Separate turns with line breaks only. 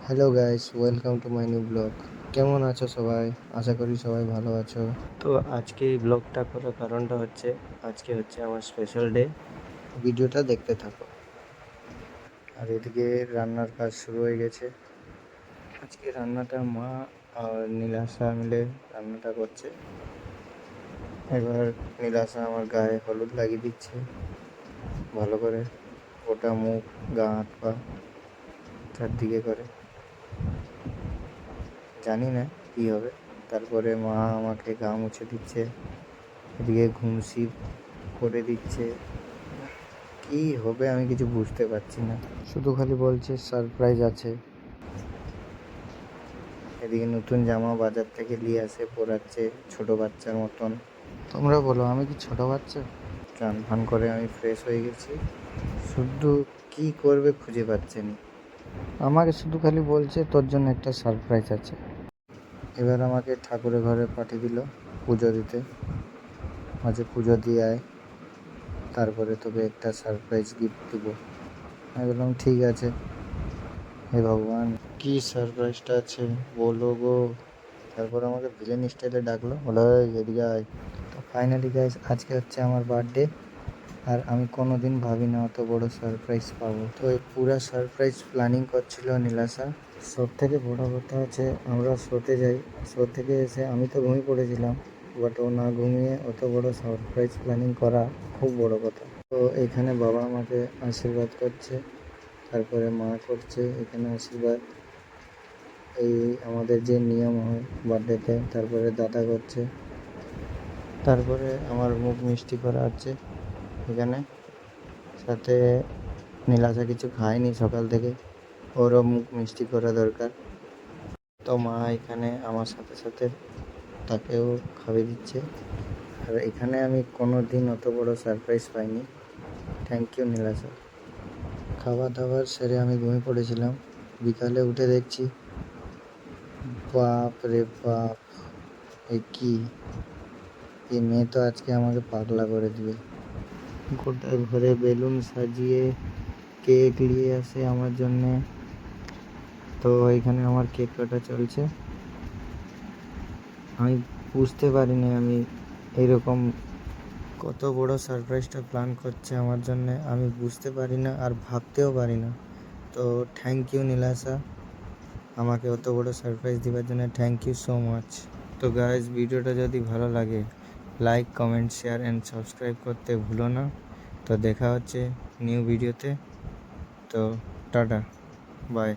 Hello guys, welcome to my new blog. কেমন আছো সবাই? আশা করি সবাই ভালো আছো। তো আজকে এই ব্লগটা করার কারণটা হচ্ছে আজকে হচ্ছে আমার স্পেশাল ডে। ভিডিওটা দেখতে থাকো। আর এদিকে রান্নার কাজ শুরু হয়ে গেছে। আজকে রান্নাটা মা আর নীলাশা মিলে রান্নাটা করছে। এবার নীলাশা আমার গায়ে হলুদ লাগিয়ে দিচ্ছে ভালো করে, গোটা মুখ, গা হাত পা চারদিকে করে। জানি না কী হবে। তারপরে মা আমাকে গা মুছে দিচ্ছে, এদিকে ঘুমসি করে দিচ্ছে। কী হবে আমি কিছু বুঝতে পারছি না, শুধু খালি বলছে সারপ্রাইজ আছে। এদিকে নতুন জামা বাজার থেকে নিয়ে আসে পরাচ্ছে ছোট বাচ্চার মতন। তোমরা বলো, আমি কি ছোট বাচ্চা? স্নান ফান করে আমি ফ্রেশ হয়ে গেছি, শুধু কি করবে খুঁজে পাচ্ছে না। আমাকে শুধু খালি বলছে তোর জন্য একটা সারপ্রাইজ আছে। এবার আমাকে ঠাকুরের ঘরে পাঠিয়ে দিল পুজো দিতে। মাঝে পুজো দিয়ে আয়, তারপরে তোকে একটা সারপ্রাইজ গিফট দেবো। আমি বললাম ঠিক আছে। হে ভগবান, কি সারপ্রাইজটা আছে বলো গো। তারপর আমাকে ভিলেন স্টাইলে ডাকলো, বলো এদিকে আয়। তো ফাইনালি গাইস, আজকে হচ্ছে আমার বার্থডে। আর আমি কোনো দিন ভাবিনি অত বড় সারপ্রাইজ পাবো। তো এই পুরা সারপ্রাইজ প্ল্যানিং করছিল নীলাশা। সব থেকে বড় কথা হচ্ছে আমরা শোতে যাই, শো থেকে এসে আমি তো ঘুমিয়ে পড়েছিলাম, বাট ও না ঘুমিয়ে অত বড় সারপ্রাইজ প্ল্যানিং করা খুব বড় কথা। তো এখানে বাবা আমাকে আশীর্বাদ করছে, তারপরে মা করছে এখানে আশীর্বাদ। এই আমাদের যে নিয়ম হয় বার্থডেতে, তারপরে দাদা করছে, তারপরে আমার মুখ মিষ্টি করা হচ্ছে এখানে। সাথে নীলাশা কিছু খায়নি সকাল থেকে, ওরও মুখ মিষ্টি করা দরকার। তো মা এখানে আমার সাথে সাথে তাকেও খাইয়ে দিচ্ছে। আর এখানে আমি কোনো দিন অত বড় সারপ্রাইজ পাইনি। Thank you Nilasha. খাওয়া দাওয়ার সেরে আমি ঘুমিয়ে পড়েছিলাম। বিকালে উঠে দেখছি, বাপ রে বাপ, এ কি, এই মেয়ে তো আজকে আমাকে পাগলা করে দিবে। গোটা ঘরে বেলুন সাজিয়ে কেক নিয়ে আসে আমার জন্যে। তো এখানে আমার কেক কাটা চলছে। আমি বুঝতে পারিনি আমি এরকম কত বড় সারপ্রাইজটা প্ল্যান করছে আমার জন্য, আমি বুঝতে পারি না আর ভাবতেও পারি না। তো থ্যাংক ইউ নীলাশা, আমাকে অত বড় সারপ্রাইজ দেওয়ার জন্য থ্যাংক ইউ সো মাচ। তো গাইজ, ভিডিওটা যদি ভালো লাগে like, comment, share and subscribe করতে ভুলো না। তো দেখা হচ্ছে নিউ ভিডিওতে। তো টাটা, বাই।